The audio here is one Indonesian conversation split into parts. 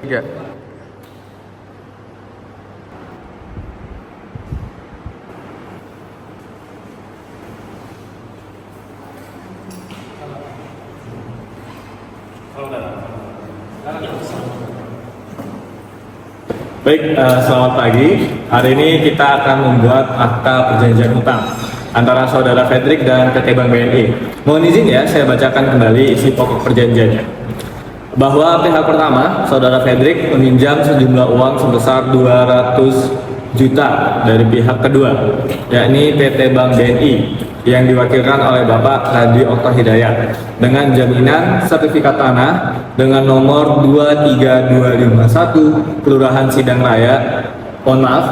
Tiga. Baik, selamat pagi. Hari ini kita akan membuat akta perjanjian hutang antara saudara Fredrik dan PT Bank BNI. Mohon izin ya, saya bacakan kembali isi pokok perjanjiannya. Bahwa pihak pertama, saudara Fredrik meminjam sejumlah uang sebesar 200 juta dari pihak kedua, yakni PT Bank BNI yang diwakilkan oleh Bapak Hadi Okto Hidayat dengan jaminan sertifikat tanah dengan nomor 23251 Kelurahan Sidang Raya,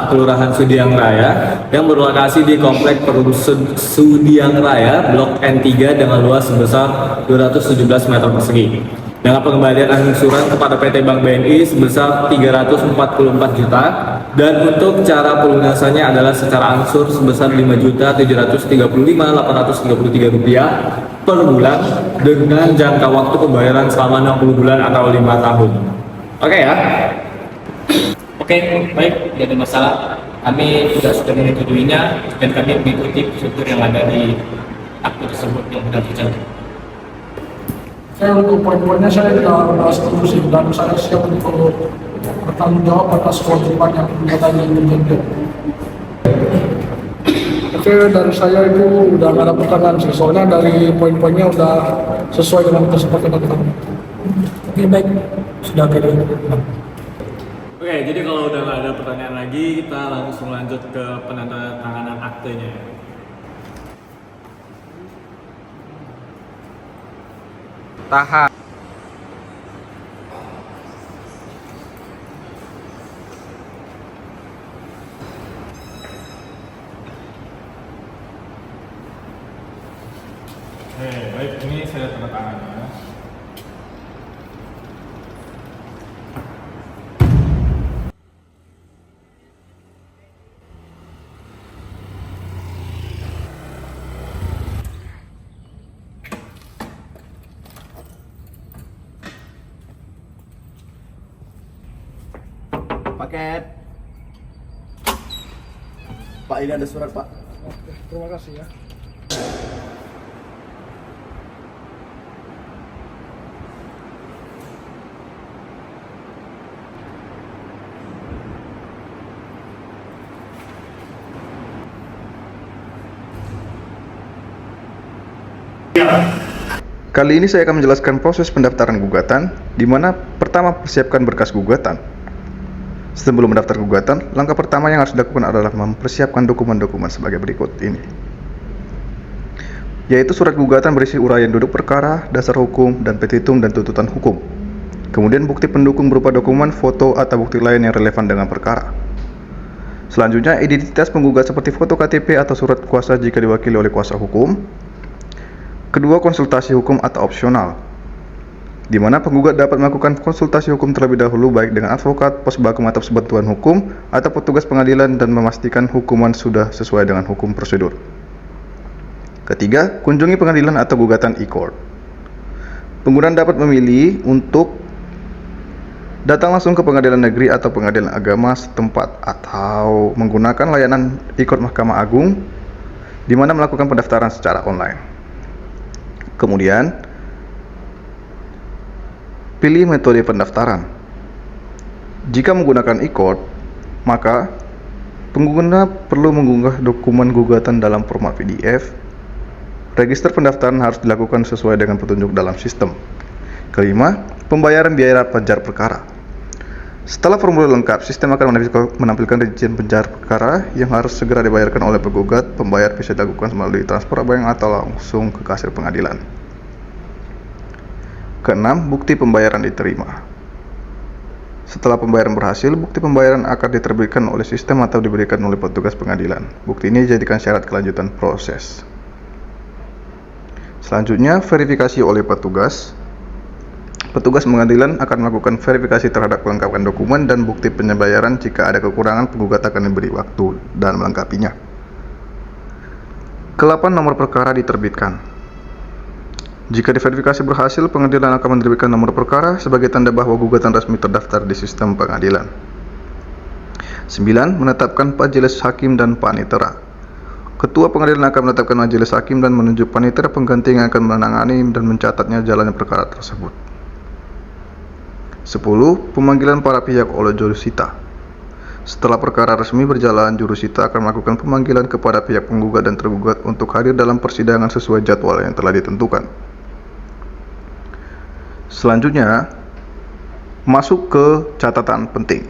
Kelurahan Sudiang Raya yang berlokasi di Komplek Sudiang Raya Blok N3 dengan luas sebesar 217 meter persegi. Dengan pengembalian angsuran kepada PT Bank BNI sebesar 344 juta dan untuk cara pelunasannya adalah secara angsur sebesar 5.735.833 rupiah per bulan dengan jangka waktu pembayaran selama 60 bulan atau 5 tahun. Oke ya? Oke, baik, tidak ada masalah. Kami sudah menyetujuinya dan kami mengikuti prosedur yang ada di akte tersebut yang sudah tercantum. Saya untuk poin-poinnya saya sudah setuju sih, dan saya siap untuk bertanggung jawab atas kewajiban yang katanya terjadi. Oke, dari saya itu udah nggak ada pertanyaan sih, soalnya dari poin-poinnya udah sesuai dengan kesepakatan kita. Oke, baik, sudah oke. Oke, jadi kalau udah nggak ada pertanyaan lagi, kita langsung lanjut ke penandatanganan aktenya. Tahan. Baik, ini saya tanda tangan ya. Paket. Pak, ini ada surat, Pak. Oke, terima kasih ya. Kali ini saya akan menjelaskan proses pendaftaran gugatan, di mana pertama persiapkan berkas gugatan. Sebelum mendaftar gugatan, langkah pertama yang harus dilakukan adalah mempersiapkan dokumen-dokumen sebagai berikut ini. Yaitu surat gugatan berisi uraian duduk perkara, dasar hukum, dan petitum dan tuntutan hukum. Kemudian bukti pendukung berupa dokumen, foto, atau bukti lain yang relevan dengan perkara. Selanjutnya, identitas penggugat seperti foto KTP atau surat kuasa jika diwakili oleh kuasa hukum. Kedua, konsultasi hukum atau opsional, di mana penggugat dapat melakukan konsultasi hukum terlebih dahulu baik dengan advokat, pos bakum atau bantuan hukum, atau petugas pengadilan dan memastikan hukuman sudah sesuai dengan hukum prosedur. Ketiga, kunjungi pengadilan atau gugatan e-court. Pengguna dapat memilih untuk datang langsung ke pengadilan negeri atau pengadilan agama setempat atau menggunakan layanan e-court Mahkamah Agung, di mana melakukan pendaftaran secara online. Kemudian, pilih metode pendaftaran. Jika menggunakan e-court, maka pengguna perlu mengunggah dokumen gugatan dalam format PDF. Register pendaftaran harus dilakukan sesuai dengan petunjuk dalam sistem. Kelima, pembayaran biaya penjar perkara. Setelah formulir lengkap, sistem akan menampilkan rincian penjar perkara yang harus segera dibayarkan oleh penggugat. Pembayar bisa dilakukan melalui transfer bank atau langsung ke kasir pengadilan. Keenam, bukti pembayaran diterima. Setelah pembayaran berhasil, bukti pembayaran akan diterbitkan oleh sistem atau diberikan oleh petugas pengadilan. Bukti ini dijadikan syarat kelanjutan proses. Selanjutnya, verifikasi oleh petugas. Petugas pengadilan akan melakukan verifikasi terhadap kelengkapan dokumen dan bukti penyabayaran. Jika ada kekurangan, penggugat akan diberi waktu dan melengkapinya. Ke-8, nomor perkara diterbitkan. Jika diverifikasi berhasil, pengadilan akan menerbitkan nomor perkara sebagai tanda bahwa gugatan resmi terdaftar di sistem pengadilan. 9. Menetapkan majelis hakim dan panitera. Ketua pengadilan akan menetapkan majelis hakim dan menunjuk panitera pengganti yang akan menangani dan mencatatnya jalannya perkara tersebut. 10. Pemanggilan para pihak oleh jurusita. Setelah perkara resmi berjalan, jurusita akan melakukan pemanggilan kepada pihak penggugat dan tergugat untuk hadir dalam persidangan sesuai jadwal yang telah ditentukan. Selanjutnya, masuk ke catatan penting.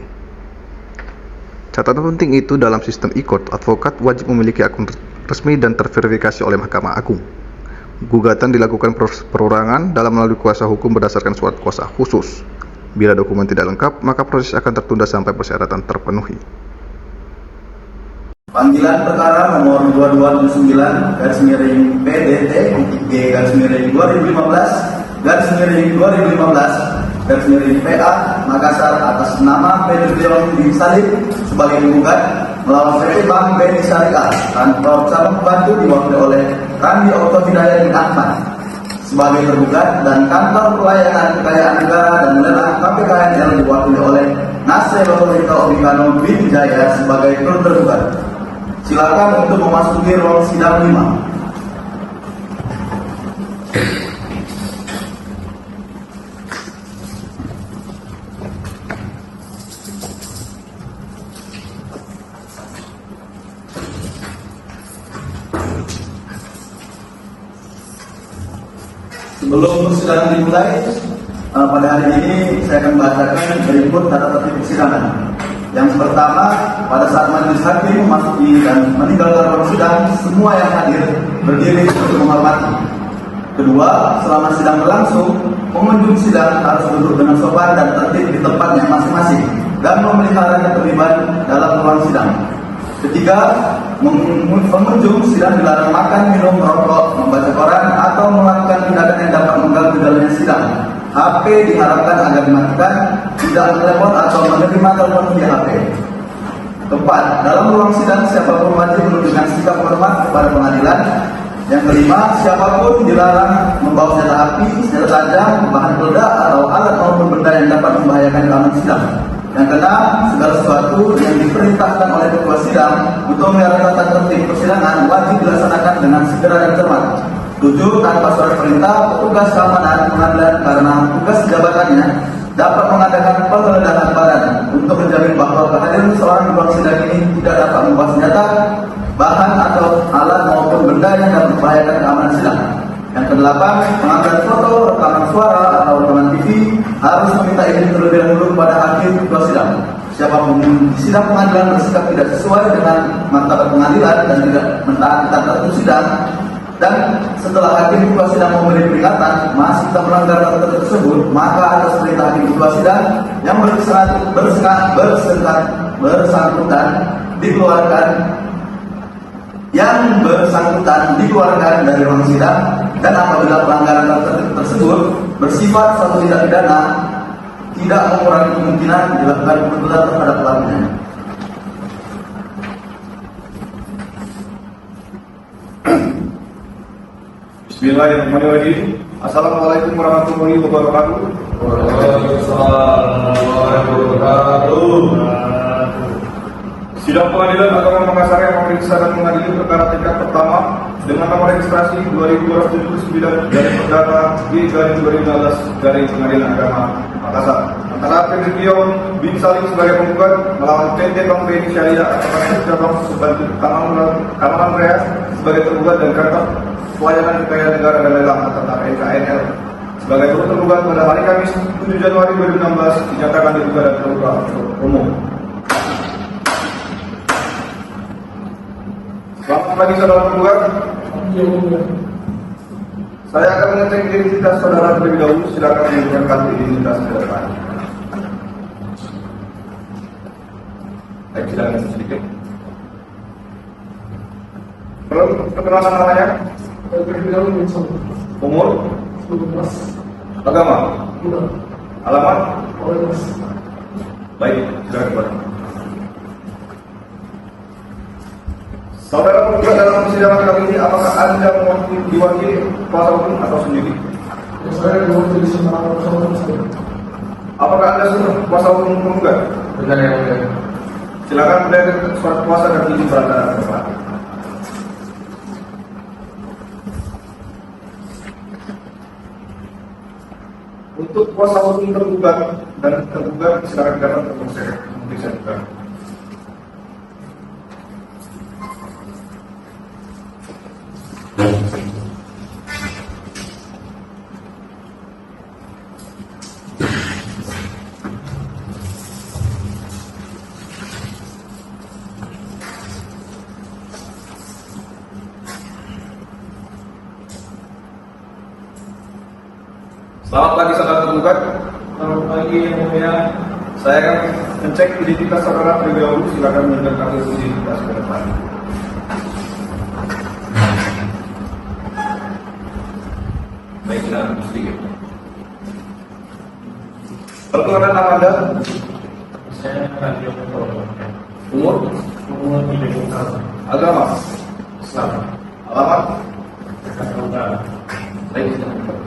Catatan penting itu dalam sistem e-court, advokat wajib memiliki akun resmi dan terverifikasi oleh Mahkamah Agung. Gugatan dilakukan perorangan dalam melalui kuasa hukum berdasarkan surat kuasa khusus. Bila dokumen tidak lengkap, maka proses akan tertunda sampai persyaratan terpenuhi. Panggilan perkara nomor 2229/2015/2015/PA Makassar atas nama Pedrion bin Salim sebagai penggugat melawan PT Bank BNI Syariah kantor cabang pembantu diwakili oleh Randi Okto Hidayat bin Ahmad sebagai tergugat dan kantor pelayanan kekayaan negara dan lelang KPKNL diwakili oleh Nasir Rohito Obikano bin Jaya sebagai tergugat. Silakan untuk memasuki ruang sidang 5. Sebelum persidangan dimulai, pada hari ini saya akan membacakan berikut tata tertib persidangan. Yang pertama, pada saat majelis hakim memasuki dan meninggalkan ruang sidang, semua yang hadir berdiri untuk menghormati. Kedua, selama sidang berlangsung, pengunjung sidang harus duduk dengan sopan dan tertib di tempatnya masing-masing dan memelihara ketertiban dalam ruang sidang. Ketiga, pengunjung sidang dilarang makan, minum, merokok, membaca koran, atau melakukan tindakan yang dapat mengganggu jalannya sidang. HP diharapkan agar dimatikan, tidak telepon atau menerima telepon via HP. Keempat, dalam ruang sidang siapapun wajib menunjukkan sikap hormat kepada pengadilan. Yang kelima, siapapun dilarang membawa senjata api, senjata tajam, bahan peledak, atau alat maupun benda yang dapat membahayakan keamanan sidang. Yang keenam, segala sesuatu yang diperintahkan oleh ketua sidang untuk melihara tata tertib persidangan wajib dilaksanakan dengan segera dan cermat. 7. Tanpa surat perintah, petugas keamanan pengadilan karena tugas jabatannya dapat mengadakan penggeledahan badan untuk menjamin bahwa kehadiran seseorang di ruang sidang ini tidak dapat membawa senjata, bahan atau alat maupun benda yang dapat membahayakan keamanan sidang. Yang kedelapan, pengambilan foto, rekaman suara atau rekaman TV harus meminta izin terlebih dahulu kepada hakim ketua sidang. Siapapun di sidang pengadilan bersikap tidak sesuai dengan martabat pengadilan dan tidak mentaati tata tertib sidang, dan setelah hakim ketua sidang memberi peringatan masih tetap melanggar tata tertib tersebut, maka atas perintah hakim ketua sidang yang bersangkutan dikeluarkan dari ruang sidang, dan apabila pelanggaran tertentu tersebut bersifat suatu tindak pidana, tidak mengurangi kemungkinan dilakukan penuntutan terhadap pelakunya. Bismillahirrahmanirrahim. Assalamualaikum warahmatullahi wabarakatuh. Waalaikumsalam warahmatullahi wabarakatuh. Sidang Pengadilan Agama Makassar yang memeriksa dan mengadili perkara tingkat pertama dengan nomor registrasi 2279 dari perdata G/2015 dari Pengadilan Agama Makassar antara Pedrion bin Salim sebagai penggugat melawan PT Bank BNI Syariah atau cabang Kamaran Raya sebagai tergugat dan kantor pelayanan kekayaan negara dan lelang atau KPKNL sebagai turut tergugat pada hari Kamis 7 Januari 2016 dinyatakan diduga dan terbuka umum. Selamat pagi saudara penggugat. Saya akan mengecek identitas saudara terlebih dahulu. Silakan menunjukkan kartu identitas ke depan. Baik, silakan sedikit. Perkenalan namanya? Umur? Agama? Buddha. Alamat? Orange. Baik, silakan Pak. Saudara penggugat dalam persidangan kali ini, apakah Anda diwakili kuasa hukum atau sendiri? Saya diwakili sama kuasa hukum saya. Apakah Anda sudah kuasa hukum penggugat? Benar yang mulia. Silakan berdiri surat kuasa dan izin perantara ke depan. Untuk kuasa hukum tergugat dan tergugat silakan datang ke proses pemeriksaan juga. Selamat pagi saudara tergugat. Selamat pagi yang mulia. Saya akan mencek identitas saudara terlebih dahulu. Silakan menunjukkan kartu identitas ke depan. Baik, silakan sedikit. Perkenalan nama Anda? Saya Radio Umur? Umur 30 tahun. Agama? Islam. Alamat? Jakarta Utara. Baik, silakan.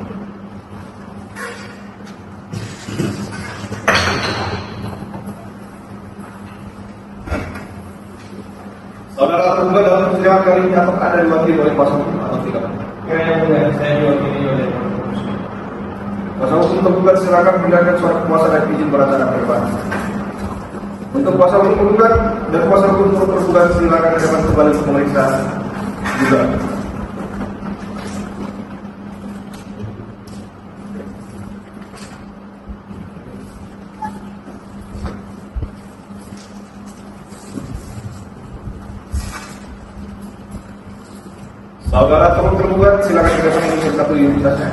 Saudara tergugat dalam persidangan kali ini apakah Anda diwakili oleh kuasa hukum atau tidak? Yang mulia, saya diwakili oleh Kuasa hukum tergugat silakan mendengarkan surat kuasa dan izin perantara ke depan. Untuk kuasa hukum tergugat dan kuasa hukum tergugat silakan datang kembali untuk pemeriksaan juga. Saudara tergugat silakan datang untuk satu identitasnya.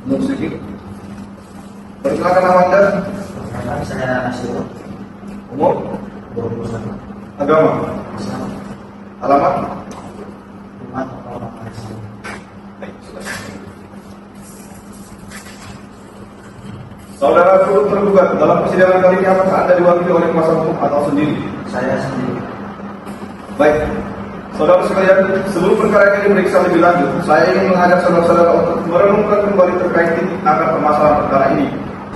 Umur sedikit. Perkenalkan nama Anda. Saya Nasir. Umur. 21. Agama. Islam. Alamat. Umat orang Islam. Baik, silakan. Saudara turut tergugat dalam persidangan kali ini apakah Anda diwakili oleh kuasa hukum atau sendiri? Saya sendiri. Baik, saudara sekalian, sebelum perkara ini diperiksa lebih lanjut, saya ingin mengajak saudara-saudara untuk merenungkan kembali terkait akan permasalahan perkara ini.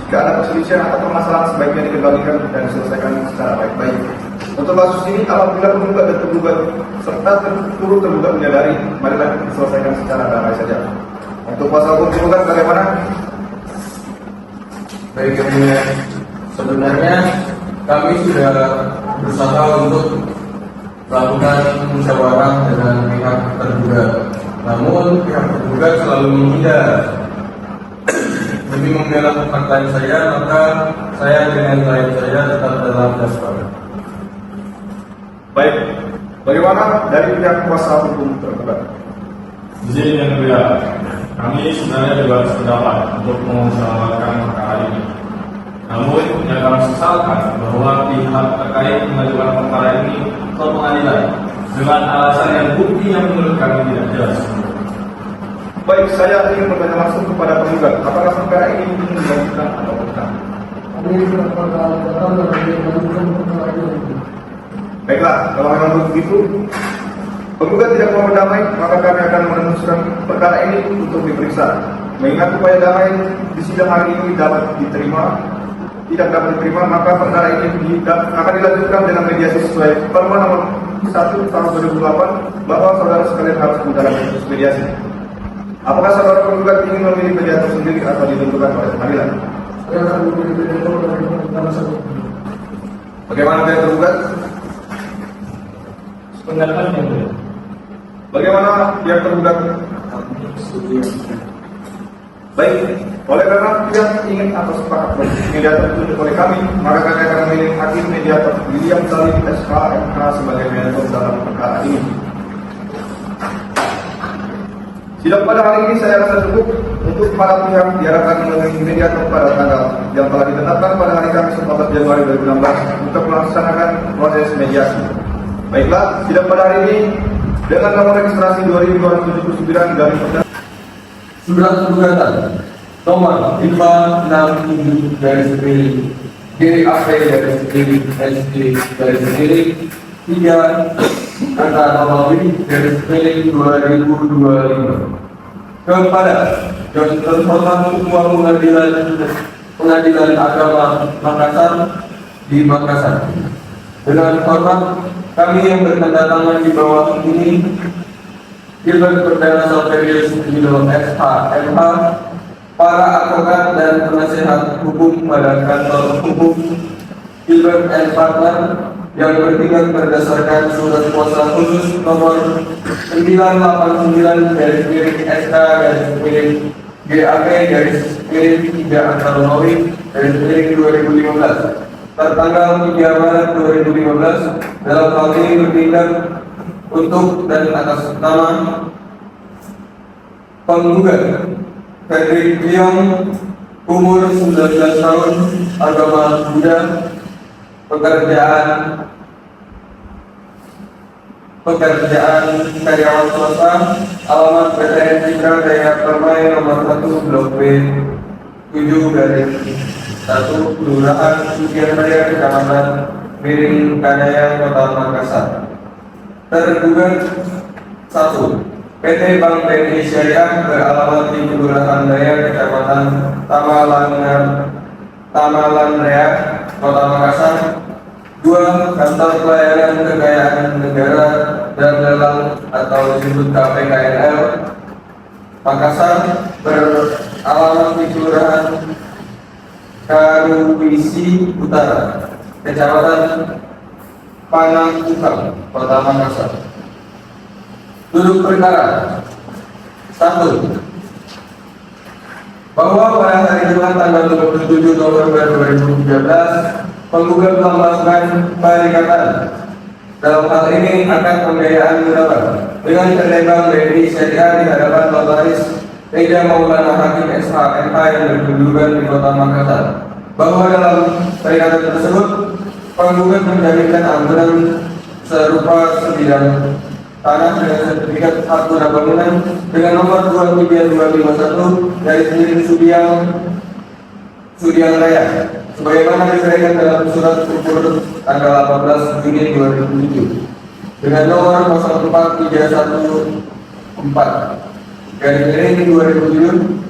Jika ada perselisihan atau permasalahan sebaiknya dikembalikan dan diselesaikan secara baik-baik. Untuk kasus ini, apabila penggugat dan tergugat serta turut tergugat menyadari, marilah diselesaikan secara damai saja. Untuk kuasa hukum tergugat bagaimana? Baik yang mulia. Sebenarnya kami sudah berusaha untuk melakukan musyawarah dengan pihak tergugat. Namun pihak tergugat selalu menghindar. Demi membela kepartaian saya, maka saya dengan klien saya tetap dalam dasar. Baik, bagaimana dari pihak kuasa hukum tergugat? Izin yang mulia, kami sebenarnya juga sependapat untuk memusyawarahkan perkara ini. Namun yang kami sesalkan bahwa pihak terkait mengajukan perkara ini ke pengadilan dengan alasan yang bukti yang menurut kami tidak jelas. Baik, saya ingin bertanya langsung kepada penggugat, apakah perkara ini dilanjutkan atau bukan? Kami sudah pada datang dan mengajukan perkara ini. Baiklah, kalau memang begitu, penggugat tidak mau berdamai, maka kami akan meneruskan perkara ini untuk diperiksa. Mengingat upaya damai di sidang hari ini tidak dapat diterima, maka perkara ini akan dilanjutkan dengan mediasi sesuai Perma nomor 1 tahun 2008 bahwa saudara sekalian harus menjalani proses mediasi. Apakah saudara penggugat ingin memilih mediator sendiri atau ditentukan oleh pengadilan? Saya akan memilih mediator dari perkara saya. Bagaimana pihak tergugat? pendapat yang mulia. Bagaimana pihak tergugat? Baik, oleh karena pihak ingin atau sepakat mediator ditunjuk oleh kami, maka kami akan memilih hakim mediator William Salim SKMK sebagai mediator dalam perkara ini. Sidang pada hari ini saya rasa cukup. Untuk para pihak diharapkan memilih mediator pada tanggal yang telah ditetapkan pada hari Kamis 14 Januari 2016 untuk melaksanakan proses mediasi. Baiklah, sidang pada hari ini dengan nomor registrasi 2279 garis perdana. Surat gugatan nomor 567 garis miring GAP garis miring SD garis miring 3 kata Romawi garis miring 2025 kepada yang terhormat Ketua Pengadilan Agama Makassar di Makassar. Dengan hormat kami yang bertanda tangan di bawah ini, Gilbert Perdana Saverio Susilo SH MH, para advokat dan penasihat hukum pada kantor hukum Gilbert and Partner yang bertindak berdasarkan surat kuasa khusus nomor 989 garis miring SK garis miring GAP garis miring 3 angka Romawi garis miring 2015 tertanggal 3 Maret 2015 dalam hal ini bertindak untuk dan atas nama penggugat Fredrik Leong, umur 19 tahun, agama Buddha, pekerjaan karyawan swasta, alamat PTN Citra Daya Permai nomor 1 Blok B 7 garis 1 Kelurahan Sudiang Raya Kecamatan Miring Kanaya Kota Makassar. Tergugat 1. PT Bank BNI Syariah beralamat di Kelurahan Daya Kecamatan Tamalan Raya Kota Makassar. 2. Kantor Pelayanan Kekayaan Negara dan Lelang atau disebut KPKNL Makassar beralamat di Kelurahan Karuwisi Utara, Kecamatan Panakukang, Kota Makassar. Duduk perkara 1. Bahwa pada hari Jumat tanggal 27 November 2013 penggugat telah melakukan perikatan dalam hal ini akan pembiayaan mudahar dengan terlembang BNI Syariah di hadapan Notaris Eda Maulana Hakim SH MH yang berkedudukan di Kota Makassar, bahwa dalam perikatan tersebut penggugat menjaminkan ambulan serupa sebidang tanah dengan sertifikat hak guna bangunan dengan nomor 23251 garis miring Sudiang Raya sebagaimana diserahkan dalam surat ukur tanggal 18 Juni 2007 dengan nomor 04314 garis miring 2007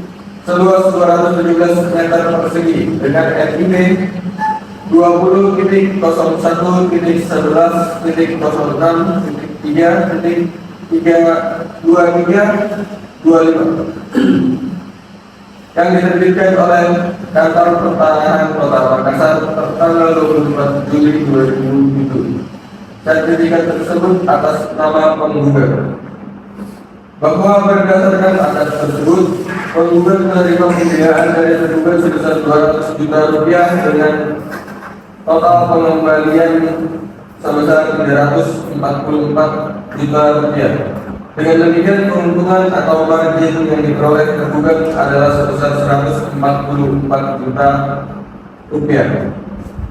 seluas 217 meter persegi dengan NIP 20.01.3.3.25 yang diterbitkan oleh Kantor Pertanahan Kota Makassar tanggal 24 Juli 2007. Sertifikat tersebut atas nama penggugat. Bahwa berdasarkan atas tersebut, penggugat menerima pembiayaan dari tergugat sebesar 200 juta rupiah dengan total pengembalian sebesar 344 juta rupiah. Dengan demikian keuntungan atau margin yang diperoleh tergugat adalah sebesar 144 juta rupiah.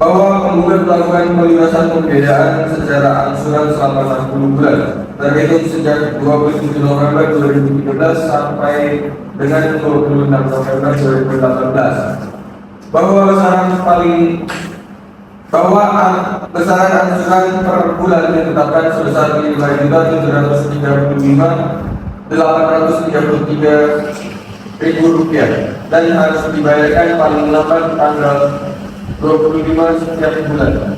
Bahwa penggugat melakukan pelunasan pembiayaan secara angsuran selama 60 bulan terhitung sejak 27 November 2013 sampai dengan 26 November 2018. Besaran angsuran per bulan ditetapkan sebesar 5.703.833 rupiah dan harus dibayarkan paling lambat tanggal 25 setiap bulan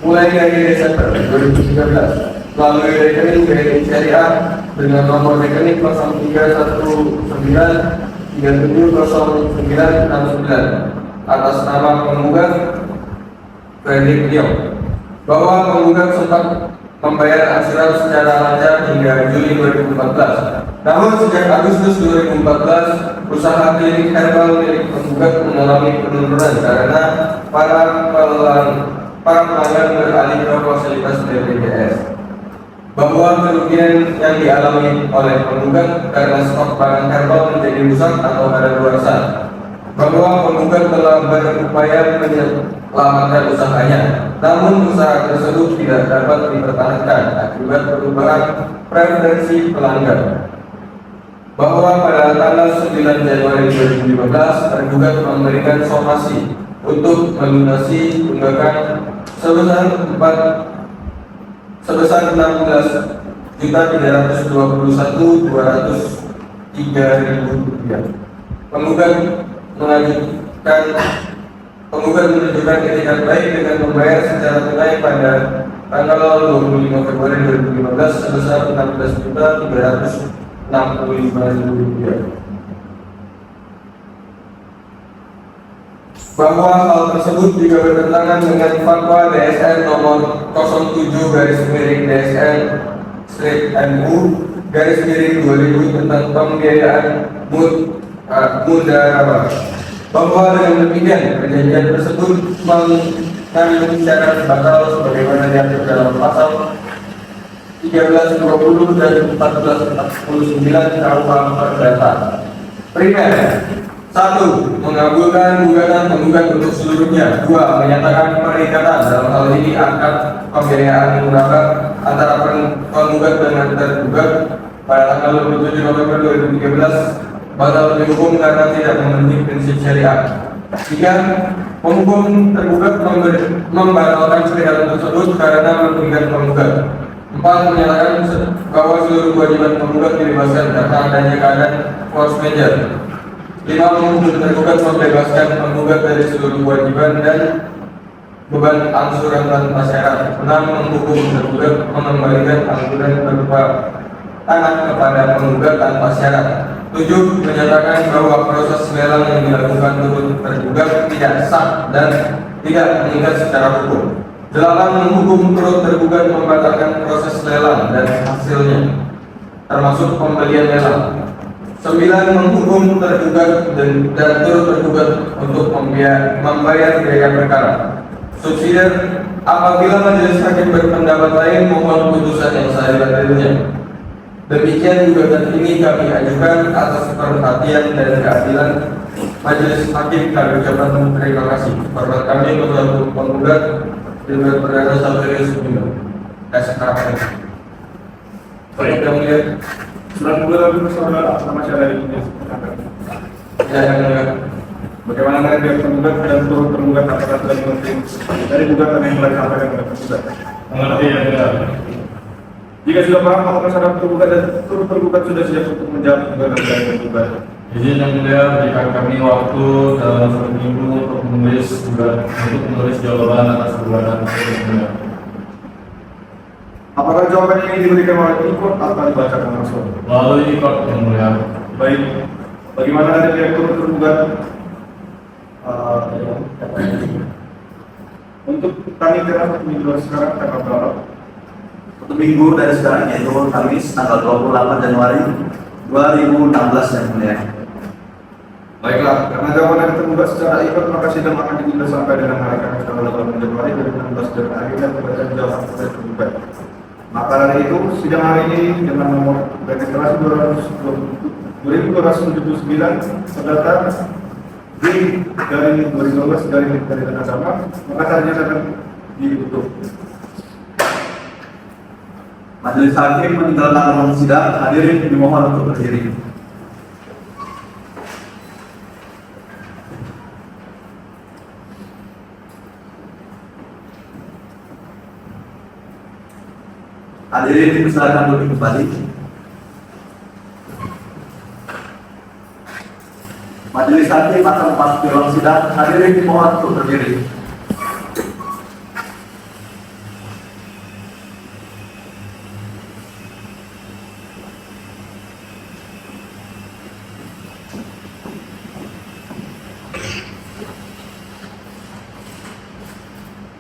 mulai dari Desember 2013 melalui rekening BNI Syariah dengan nomor rekening 0319370969 atas nama penggugat Fredrik Leong, bahwa penggugat sempat membayar angsuran secara lancar hingga Juli 2014. Namun sejak Agustus 2014, usaha klinik herbal milik penggugat mengalami penurunan karena para pelanggan beralih ke fasilitas BPJS. Bahwa kerugian yang dialami oleh penggugat karena stok barang herbal menjadi rusak atau kadaluarsa. Bahwa penggugat telah berupaya menyelamatkan usahanya namun usaha tersebut tidak dapat dipertahankan akibat perubahan preferensi pelanggan. Bahwa pada tanggal 9 Januari 2015 tergugat memberikan somasi untuk melunasi tunggakan sebesar 16.321.203.000 rupiah. Penggugat menunjukkan etikat baik dengan membayar secara tunai pada tanggal 25 Februari 2015 sebesar 16.365.000 rupiah. Bahwa hal tersebut juga bertentangan dengan fatwa DSN nomor 07/DSN/MU/2000 tentang pembiayaan mudarabah. Bahwa dengan demikian perjanjian tersebut mengandung syarat batal sebagaimana diatur dalam pasal 1320 dan 1449 KUH Perdata. Primer, 1. Mengabulkan gugatan penggugat untuk seluruhnya. 2. Menyatakan perikatan dalam hal ini akad pembiayaan murabah antara penggugat dengan tergugat pada tanggal 27 November 2013 batal dihukum karena tidak memenuhi prinsip syariat. 3. Penghukum tergugat membatalkan perikatan tersebut karena merugikan penggugat. 4. Menyatakan bahwa seluruh kewajiban penggugat dibebaskan karena adanya keadaan force majeure. 5. Menghukum tergugat membebaskan penggugat dari seluruh kewajiban dan beban angsuran tanpa syarat. 6. Menghukum tergugat mengembalikan angsuran berupa tanah kepada penggugat tanpa syarat. 7. Menyatakan bahwa proses lelang yang dilakukan turut tergugat tidak sah dan tidak mengikat secara hukum. 8. Menghukum turut tergugat membatalkan proses lelang dan hasilnya, termasuk pembelian lelang. 9. Menghukum tergugat dan turut tergugat untuk membayar biaya perkara. Subsidiar, apabila majelis hakim berpendapat lain, mohon putusan yang saya batalkan. Demikian gugatan ini kami ajukan atas perhatian dan keadilan majelis hakim. Kami ucapkan terima kasih. Hormat kami kepada penggugat Dewan Perdana Saudari Sugindo. SKM. Baik, yang mulia. Surat gugatan saudara sama saya dari bagaimana dengan pihak penggugat dan turut tergugat apakah sudah mengerti dari gugatan yang telah disampaikan oleh penggugat? Mengerti ya, benar. Jika sudah paham, apakah saudara tergugat dan turut tergugat sudah siap untuk menjawab gugatan dari penggugat? Izin yang mulia, berikan kami waktu dalam 1 minggu untuk menulis jawaban atas gugatan tersebut. Apakah jawaban ini diberikan oleh ikut atau dibacakan langsung? Melalui ikut yang mulia. Baik, bagaimana dari pihak turut tergugat? Untuk tanya kira minggu sekarang tanggal berapa? 1 minggu dari sekarang, yaitu Kamis tanggal 28 Januari 2016 yang mulia. Baiklah, karena jawaban yang tergugat secara ikut maka sidang akan ditunda sampai dengan hari Kamis tanggal 28 Januari 2016 dan akhirnya pembacaan jawaban oleh tergugat. Maka dari itu sidang hari ini dengan nomor registrasi 2279 terdaftar di dari 2012 dari Kementerian Agama, maka saja akan ditutup. Majelis hakim meninggalkan ruang sidang. Hadirin dimohon untuk berdiri. Hadirin dipersilakan duduk kembali. Majelis hakim akan memasuki ruang sidang. Hadirin dimohon untuk berdiri.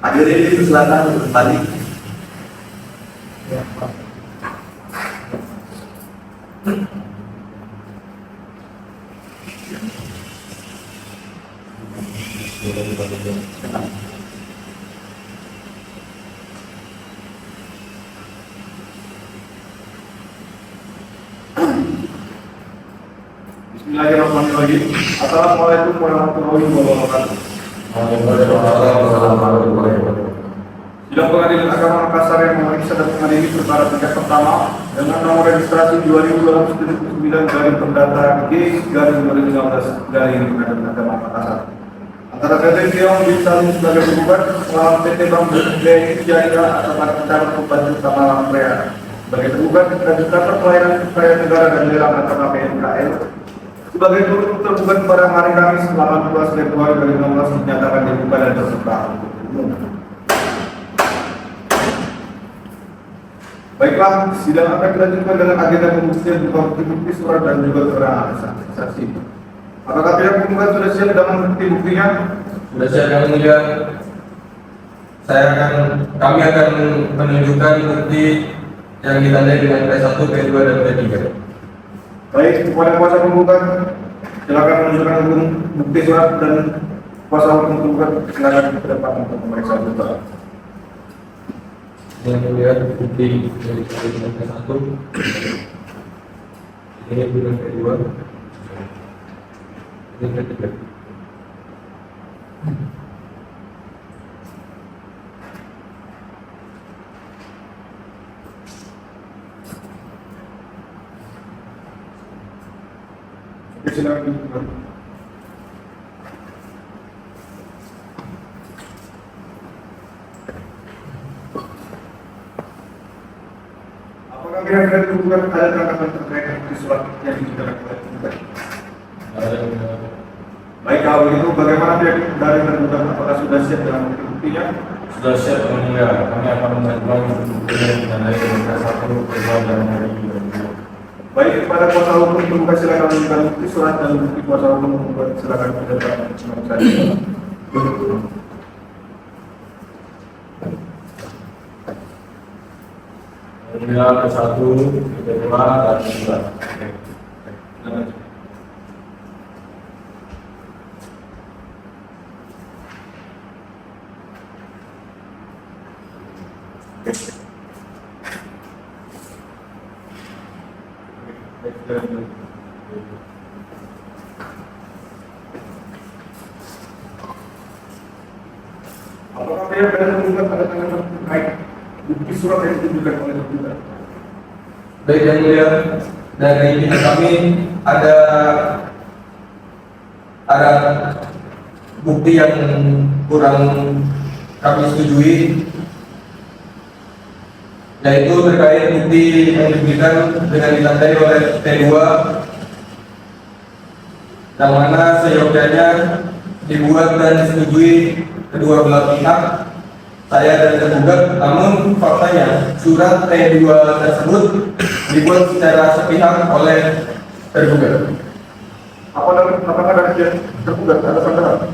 Hadirin dipersilakan untuk kembali. Bismillahirrahmanirrahim. Assalamualaikum warahmatullahi wabarakatuh. Sidang Pengadilan Agama Makassar yang memeriksa dan mengadili perkara tingkat pertama dengan nomor registrasi 2279 garing perdata G/2015 garing Pengadilan Agama Makassar. Antara PT Tiong bin Salim sebagai penggugat melawan PT Bank BNI Jaya atas nama perkara pembantu utama Lamprea sebagai penggugat dan terdaftar pelayanan kekayaan negara dan lelang antara PNKL sebagai turut tergugat pada hari Kamis tanggal 12 Februari 2016 dinyatakan dibuka dan terbuka. Baiklah, sidang akan dilanjutkan dengan agenda pembuktian berupa bukti surat dan juga keterangan saksi. Apakah pihak penggugat sudah siap dengan bukti-buktinya? Sudah siap yang mulia. Kami akan menunjukkan bukti yang ditandai dengan P1, P2 dan P3. Baik, kepada kuasa penggugat, silakan menunjukkan bukti surat dan kuasa hukum penggugat silakan ke depan untuk pemeriksaan berita. Yang mulia, bukti dari P1, ini bukan P2, ini P3. Oke, silakan. Apakah pihak dari penggugat ada tanggapan terkait bukti surat yang diberikan oleh penggugat? Baik, kalau begitu bagaimana pihak dari tergugat, apakah sudah siap dengan bukti-buktinya? Sudah siap yang mulia. Kami akan mengajukan bukti yang ditandai dengan P1, P2 dan P3. Baik, kepada kuasa hukum penggugat silakan menunjukkan bukti surat dan bukti kuasa hukum penggugat silakan ke depan pemeriksaan. Mulia P1, P2 dan P3. Apakah pihak dari penggugat ada tanggapan terkait bukti surat yang ditujukan oleh penggugat? Baik yang mulia, dari pihak kami ada bukti yang kurang kami setujui, yaitu terkait bukti yang diberikan dengan ditandai oleh T2 yang mana seyogyanya dibuat dan disetujui kedua belah pihak, saya dan tergugat, namun faktanya surat T2 tersebut dibuat secara sepihak oleh tergugat. Apakah dari pihak tergugat ada tanggapan?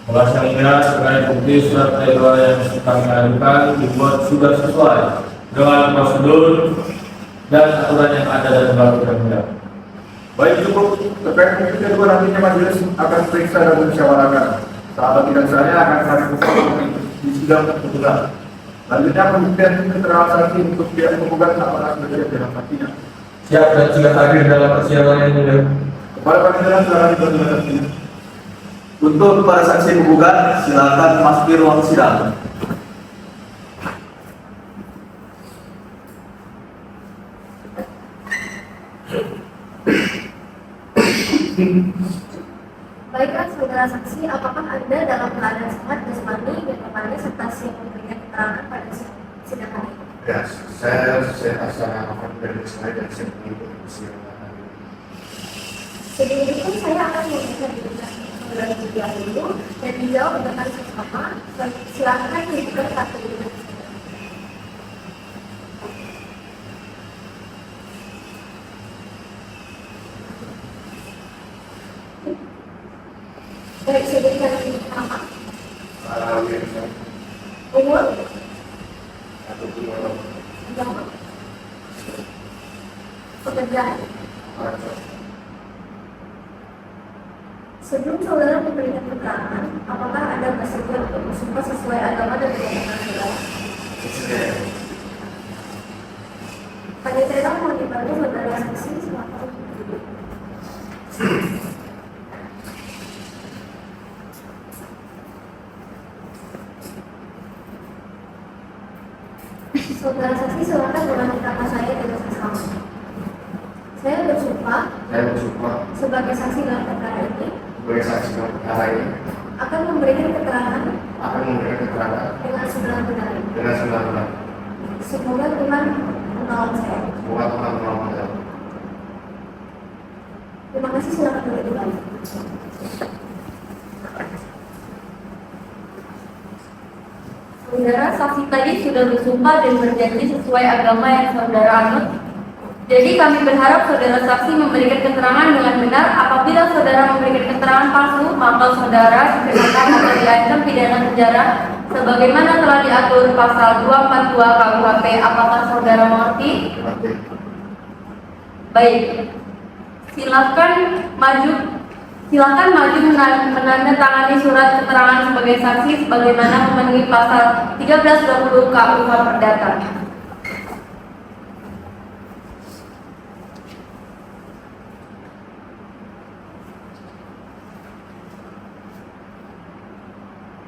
Bahwa yang terkait bukti surat T2 yang kami ajukan dibuat sudah sesuai dengan prosedur dan aturan yang ada dan berlaku dan mulia. Baik, cukup. Terkait bukti kedua nantinya majelis akan periksa dan musyawarahkan. Sahabat tidak saya akan cari bukti di sidang penggugat. Selanjutnya pembuktian keterangan saksi untuk pihak penggugat apakah sudah siap dalam nantinya. Siap dan sudah hadir dalam persidangan yang mulia. Kepada panitia silakan dipersilakan saksinya. Untuk para saksi penggugat, silakan memasuki ruang sidang. Baiklah saudara saksi, apakah Anda dalam keadaan sehat jasmani dan rohani serta siap memberikan keterangan pada sidang hari ini? Ya, saya secara aman dan saya dan saya mengikuti persidangan. Sebelum itu saya akan memberikan saudara Julia dulu dan dijawab dengan sama. Silakan dibuka kartu identitas. Baik, saya berikan nama. Umur? Agama? Pekerjaan? Sebelum saudara memberikan keterangan, apakah Anda bersedia untuk bersumpah sesuai agama dan keyakinan saudara? Panitia mohon dibantu saudara saksi silakan. Saudara saksi silakan ulangi kata saya dengan seksama. Saya bersumpah Saya bersumpah sebagai saksi dalam perkara ini sebagai saksi dalam perkara ini akan memberikan keterangan akan memberikan keterangan dengan sebenar-benarnya. dengan sebenar-benar. Semoga Tuhan menolong saya. Semoga Tuhan menolong saya. Terima kasih, silakan duduk kembali. Saudara saksi tadi sudah bersumpah dan berjanji sesuai agama yang saudara anut. Jadi kami berharap saudara saksi memberikan keterangan dengan benar. Apabila saudara memberikan keterangan palsu, maka saudara dikenakan atau diancam pidana penjara sebagaimana telah diatur pasal 242 KUHP. Apakah saudara mengerti? Baik. Silakan maju menandatangani surat keterangan sebagai saksi sebagaimana memenuhi pasal 1320 KUH Perdata.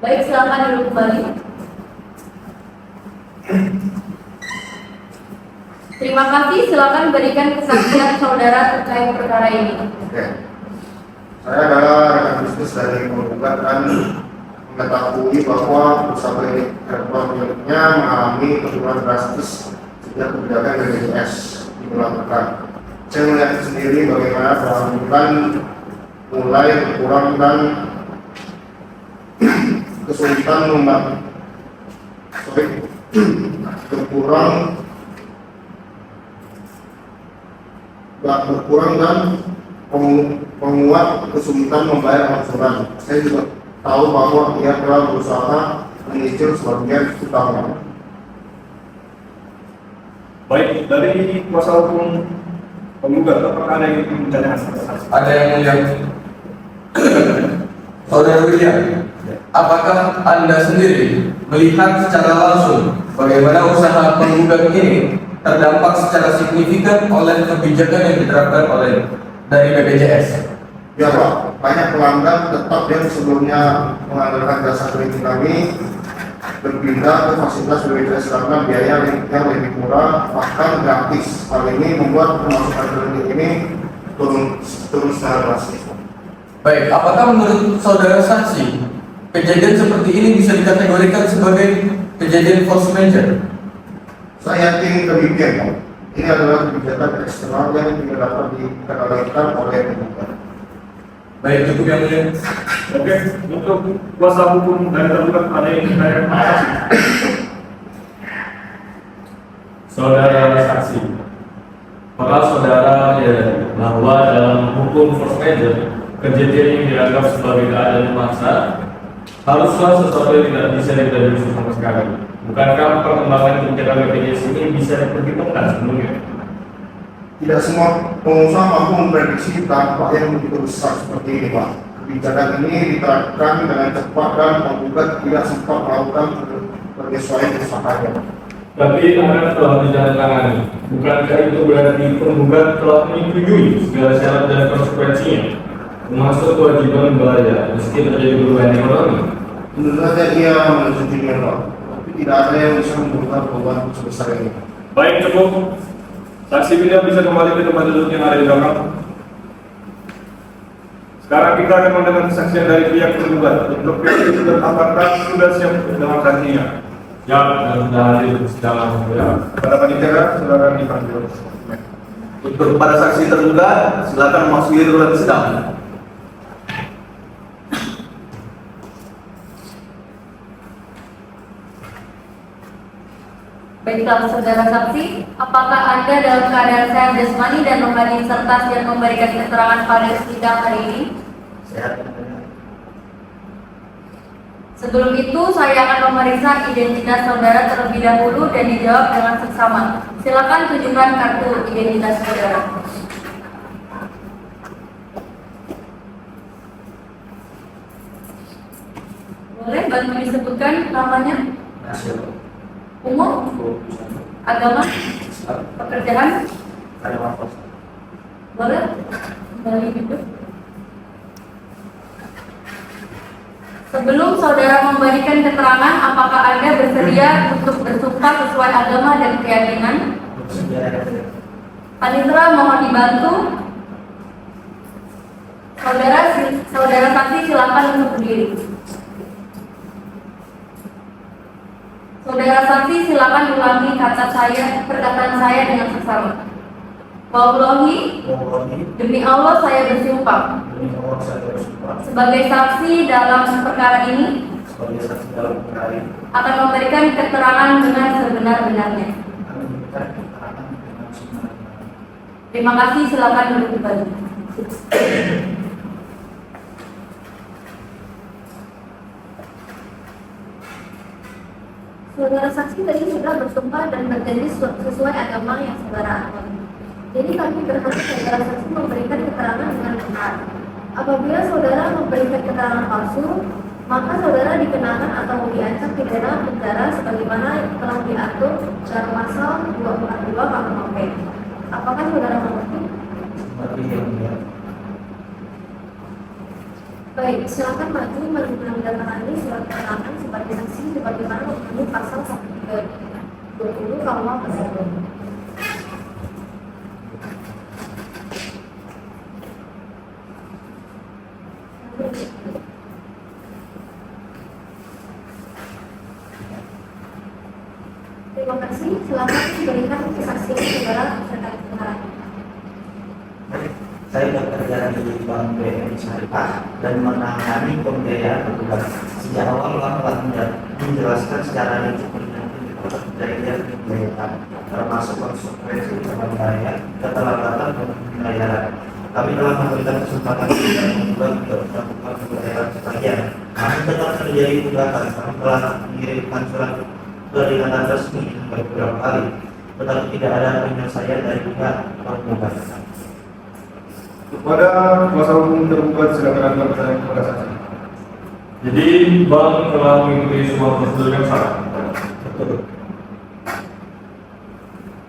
Baik, silakan duduk kembali. Terima kasih, silakan berikan kesaksian saudara terkait perkara ini. Oke. Saya adalah rekan bisnis dari penggugat dan mengetahui bahwa perusahaan klinik herbal miliknya mengalami penurunan drastis sejak kebijakan BPJS diberlakukan. Saya melihat sendiri bagaimana pelanggan mulai berkurang dan kesulitan berkurang dan penguat kesulitan membayar angsuran. Saya juga tahu bahwa ia telah berusaha menyicil sebagian utangnya. Baik, dari kuasa hukum penggugat, apakah ada yang ingin menanyakan? Ada yang mulia. Saudara William, apakah Anda sendiri melihat secara langsung bagaimana usaha penggugat ini terdampak secara signifikan oleh kebijakan yang diterapkan oleh dari BPJS? Ya Pak, banyak pelanggan tetap yang sebelumnya mengandalkan jasa klinik kami berpindah ke fasilitas BPJS karena biaya yang lebih murah, bahkan gratis. Hal ini membuat pemasukan klinik ini turun secara drastis. Baik, apakah menurut saudara saksi kejadian seperti ini bisa dikategorikan sebagai kejadian force majeure? Saya yakin demikian, Pak. Ini adalah kebijakan eksternal yang tidak dapat dikendalikan oleh penggugat. Baik, cukup yang mulia. Oke, untuk kuasa hukum dari tergugat ada yang ingin menanyakan? Saudara saksi, apakah saudara ya bahwa dalam hukum force majeure kejadian yang dianggap sebagai keadaan memaksa haruslah sesuatu yang tidak bisa diprediksi sama sekali? Bukankah perkembangan kebijakan BPJS ini bisa diperhitungkan sebelumnya? Tidak semua pengusaha mampu memprediksi dampak yang begitu besar seperti ini, Pak. Kebijakan ini diterapkan dengan cepat dan penggugat tidak sempat melakukan penyesuaian usahanya. Tapi Anda telah ditandatangani. Bukankah itu berarti penggugat telah menyetujui segala syarat dan konsekuensinya, termasuk kewajiban membayar meski terjadi perubahan ekonomi? Tentu saja ia menyetujuinya, Pak. Tapi tidak ada yang bisa memberikan perubahan sebesar ini. Baik, cukup. Saksi William bisa kembali ke tempat duduk yang ada di belakang. Sekarang kita akan mendengar kesaksian dari pihak tergugat. Untuk pihak tergugat, apakah sudah siap dengan saksinya? Ya, dan sudah hadir di persidangan. Ya. Pada panitia, silakan dipanggil. Untuk kepada saksi tergugat, silakan memasuki ruang sidang. Baiklah saudara saksi, apakah Anda dalam keadaan sehat jasmani dan rohani serta siap memberikan keterangan pada sidang hari ini? Sehat. Sebelum itu, saya akan memeriksa identitas saudara terlebih dahulu dan dijawab dengan seksama. Silakan tunjukkan kartu identitas saudara. Boleh bantu disebutkan namanya? Umur? Agama? Pekerjaan? Boleh? Kembali hidup? Sebelum saudara memberikan keterangan, apakah Anda bersedia untuk bersumpah sesuai agama dan keyakinan? Panitera mohon dibantu. Saudara saksi silakan untuk berdiri. Saudara saksi silakan ulangi perkataan saya dengan seksama. Wallahi, demi Allah saya bersumpah sebagai saksi dalam perkara ini akan memberikan keterangan dengan sebenar-benarnya. Terima kasih, silakan duduk kembali. Saudara saksi tadi sudah bersumpah dan berjanji sesuai agama yang saudara akui. Jadi kami berharap saudara saksi memberikan keterangan dengan benar. Apabila saudara memberikan keterangan palsu, maka saudara dikenakan atau diancam pidana penjara sebagaimana telah diatur dalam pasal 242 KUHP. Apakah saudara mengerti? Baik, silakan maju menandatangani surat keterangan sebagai saksi sebagaimana menurut pasal 120 KUHP tersebut. Terima kasih. Silakan diberikan kesaksian saudara terkait perkara ini. Saya bekerja di Bank BRI Syariah dan menangani pembiayaan petugas. Sejak awal Bank telah menjelaskan secara rinci kejadian pembiayaan, termasuk konsekuensi pembayaran, keterlambatan pembayaran. Kami telah memberikan kesempatan untuk melakukan pembayaran sebagian. Namun tetap terjadi tunggakan. Kami telah mengirimkan surat peringatan resmi beberapa kali, tetapi tidak ada penyelesaian dari pihak penggugat. Kepada kuasa hukum tergugat silakan Anda bertanya kepada saksi. Jadi bank telah mengikuti semua prosedur yang sah.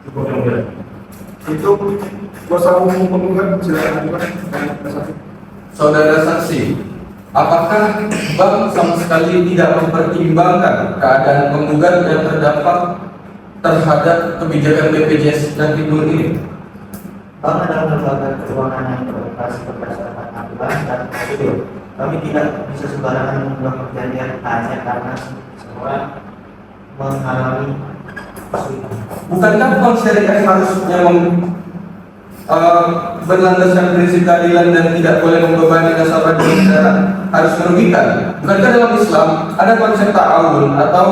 Cukup yang mulia. Itu kuasa hukum penggugat silakan bertanya kepada saksi. Saudara saksi, apakah bank sama sekali tidak mempertimbangkan keadaan penggugat yang terdampak terhadap kebijakan BPJS dan Timbul ini? Bank adalah lembaga keuangan yang beroperasi berdasarkan aturan dan prosedur. Kami tidak bisa sembarangan membuat perjanjian hanya karena semua mengalami kesulitan. Bukankah bank syariah harusnya berlandaskan prinsip keadilan dan tidak boleh membebani nasabah dengan cara harus merugikan? Bukankah dalam Islam ada konsep ta'awun atau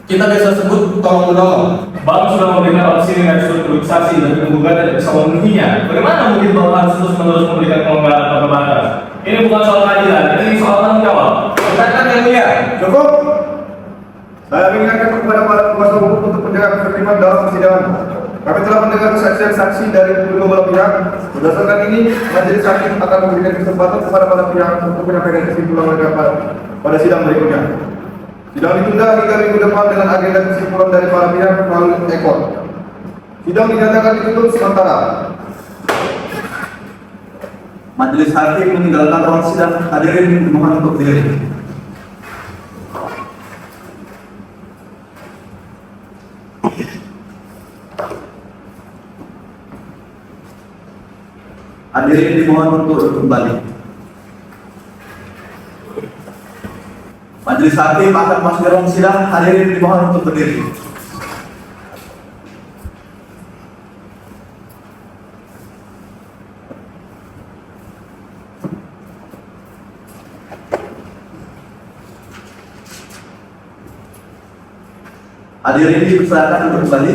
kita biasa sebut tolong menolong? Bank sudah memberikan opsi dengan strukturisasi dan penggugat tidak bisa memenuhinya. Bagaimana mungkin bank harus terus-menerus memberikan kelonggaran atau pembatas? Ini bukan soal keadilan, ini soal tanggung jawab. Bukankah yang mulia? Cukup. Saya mengingatkan kepada para kuasa hukum untuk menjaga ketertiban dalam persidangan. Kami telah mendengar kesaksian saksi dari kedua belah pihak. Berdasarkan ini, majelis hakim akan memberikan kesempatan kepada para pihak untuk menyampaikan kesimpulan mereka pada sidang berikutnya. Sidang ditunda hingga minggu depan dengan agenda kesimpulan dari para pihak melalui ekor. Sidang dinyatakan ditutup sementara. Majelis hakim meninggalkan ruang sidang. Hadirin dimohon untuk berdiri. Hadirin dimohon untuk kembali. Majelis hakim akan masuk ke ruang sidang. Hadirin dimohon untuk berdiri. Hadirin dipersilakan untuk kembali.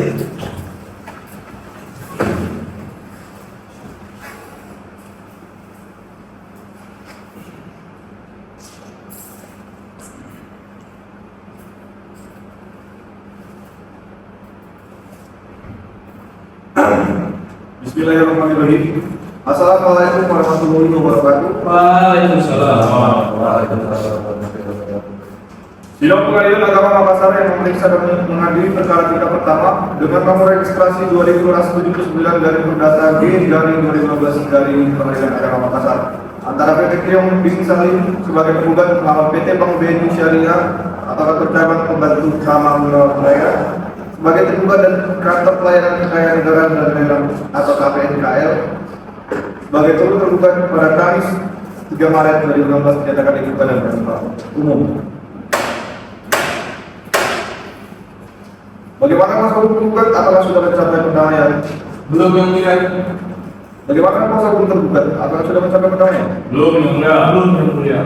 Bismillahirrahmanirrahim. Assalamualaikum warahmatullahi wabarakatuh. Waalaikumsalam. Sidang Pengadilan Agama Makassar yang memeriksa dan mengadili perkara tingkat pertama dengan nomor registrasi 2279 dari Perdata G dari 2015 dari Pengadilan Agama Makassar antara PT Kriong Bin Salim sebagai penggugat melawan PT Bank BNI Syariah atau kantor cabang pembantu sama Wilayah sebagai tergugat dan kantor pelayanan kekayaan negara dan daerah atau KPNKL sebagai turut tergugat pada Kamis 3 Maret 2016 menyatakan dibuka dan bersifat umum. Bagaimana kuasa hukum tergugat? Apakah sudah mencapai perdamaian? Belum yang mulia. Bagaimana kuasa hukum tergugat? Apakah sudah mencapai perdamaian? Belum yang mulia. Belum yang mulia.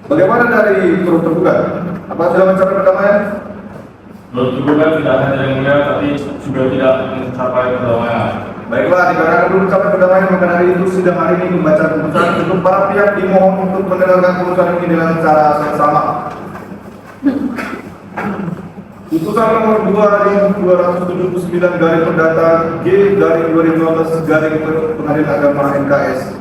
Bagaimana dari turut tergugat? Apakah sudah mencapai perdamaian? Belum tergugat tidak hanya yang mulia, tapi juga tidak mencapai perdamaian. Baiklah, dikarenakan belum mencapai perdamaian, maka dari itu sidang hari ini membaca putusan untuk para pihak dimohon untuk mendengarkan putusan ini dengan cara yang sama. Putusan nomor 2279 garing perdata G garing 2015 garing Pengadilan Agama NKS.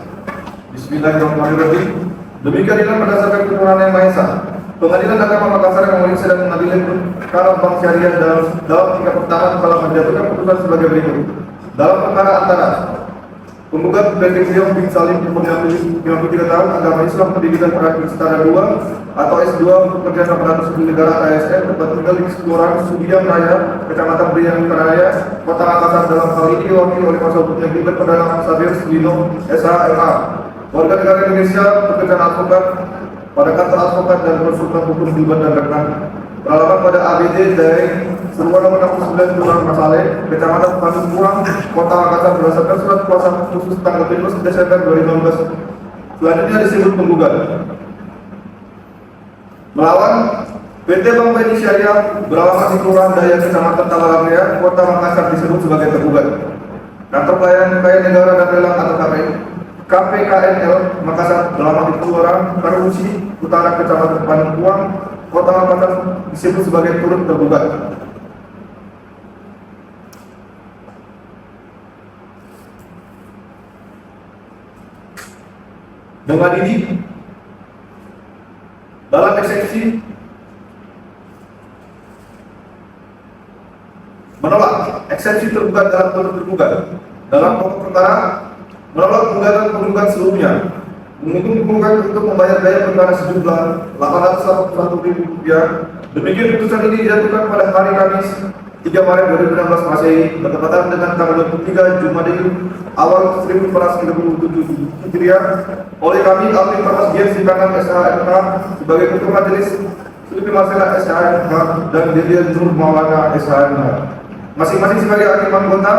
Bismillahirrahmanirrahim. Demikian inilah berdasarkan keturunan yang Maha Esa. Pengadilan Agama Makassar yang memeriksa dan mengadili perkara Bank Syariah dalam tingkat pertama telah menjatuhkan putusan sebagai berikut. Dalam perkara antara penggugat PT Kriong Bin Salim 53 tahun, agama Islam, pendidikan praktik setara 2 atau S2 untuk kerjaan aparatur sipil negara ASN, tempat tinggal di Kelurahan Sudiang Raya, Kecamatan Priang Raya, Kota Makassar. Dalam hal ini diwakili oleh kuasa hukumnya Gilbert Perdana Sabir Lino SHMA, warga negara Indonesia, pekerjaan advokat pada kantor advokat dan konsultan hukum Gilbert dan Reknan, beralamat pada ABD dari Seruan nomor 69 Kelurahan Masaleh, Kecamatan Tanjung Kurang, Kota Makassar, berdasarkan surat kuasa khusus tanggal 15 Desember 2016. Selanjutnya disebut penggugat melawan PT Bank BNI Syariah beralamat di Kelurahan Daya, Kecamatan Tabalangria, Kota Makassar, disebut sebagai tergugat. Kantor Pelayanan Kekayaan Negara dan Lelang atau KPKNL Makassar beralamat di Kelurahan Karuci Utara, Kecamatan Panengkuang, Kota Makassar, disebut sebagai turut tergugat. Dengan ini, dalam eksepsi menolak eksepsi tergugat dalam turut tergugat dalam pokok perkara, menolak gugatan penggugat sebelumnya, menghukum penggugat untuk membayar biaya perkara sejumlah Rp881.000. Demikian putusan ini dijatuhkan pada hari Kamis 3 Maret 2016 Masehi bertepatan dengan tanggal 23 Jumadil awal 1437 Hijriah oleh kami Alvin Purnas Gian Sikangan SHMK sebagai ketua majelis, Sulpi Marcela SHMK dan Dilian Nur Maulana SHMK masing-masing sebagai hakim anggota.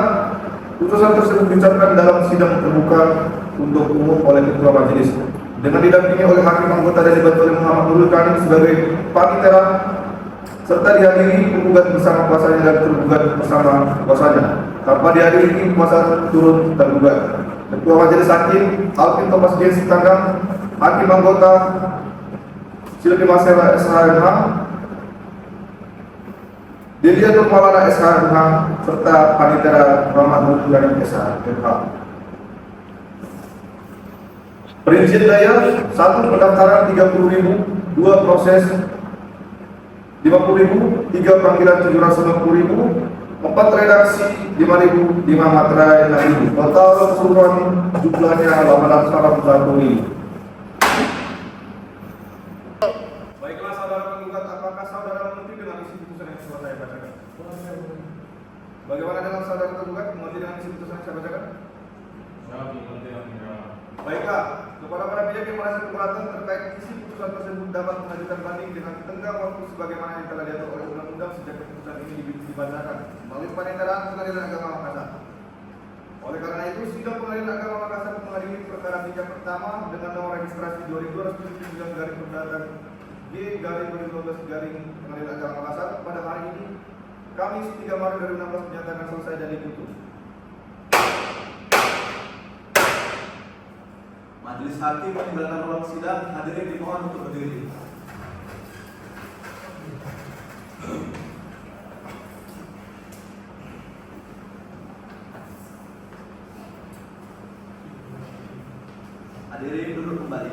Putusan tersebut diucapkan dalam sidang terbuka untuk umum oleh ketua majelis dengan didampingi oleh hakim anggota dan dibantu oleh Muhammad Nurul Karim sebagai panitera, serta dihadiri penggugat bersama kuasanya dan tergugat bersama kuasanya. Tanpa dihadiri kuasa turut tergugat. Ketua Majelis Hakim Alvin Thomas J. Sitanggang, hakim anggota Silvi Marcela SHMH, Dilian Nur Maulana SHMH, serta panitera Muhammad Nurul Karim SHMH. Perincian daya: 1. Pendaftaran 30.000, 2. Proses 50.000, 3 panggilan 750.000, 4 redaksi 5.000, 5 materai 6.000. Total keseluruhan jumlahnya 881.000. Baiklah saudara penggugat, apakah saudara mengerti dengan isi putusan yang sudah saya bacakan? Bagaimana dengan saudara tergugat mengerti dengan isi putusan yang saya bacakan? Saya mengerti yang mulia. Baiklah, kepada para pihak yang merasa keberatan terkait isi putusan tersebut dapat mengajukan banding dengan tenggang waktu sebagaimana yang telah diatur oleh undang-undang sejak keputusan ini dibacakan melalui paniteraan Pengadilan Agama Makassar. Oleh karena itu, sidang Pengadilan Agama Makassar mengadili perkara tingkat pertama dengan nomor registrasi 2279 garing perdata G garing 2012 garing Pengadilan Agama Makassar pada hari ini Kamis 3 Maret 2016 menyatakan selesai dan ditutup. Majelis Hakim meninggalkan ruang sidang, hadirin dimohon untuk berdiri. Hadirin duduk kembali.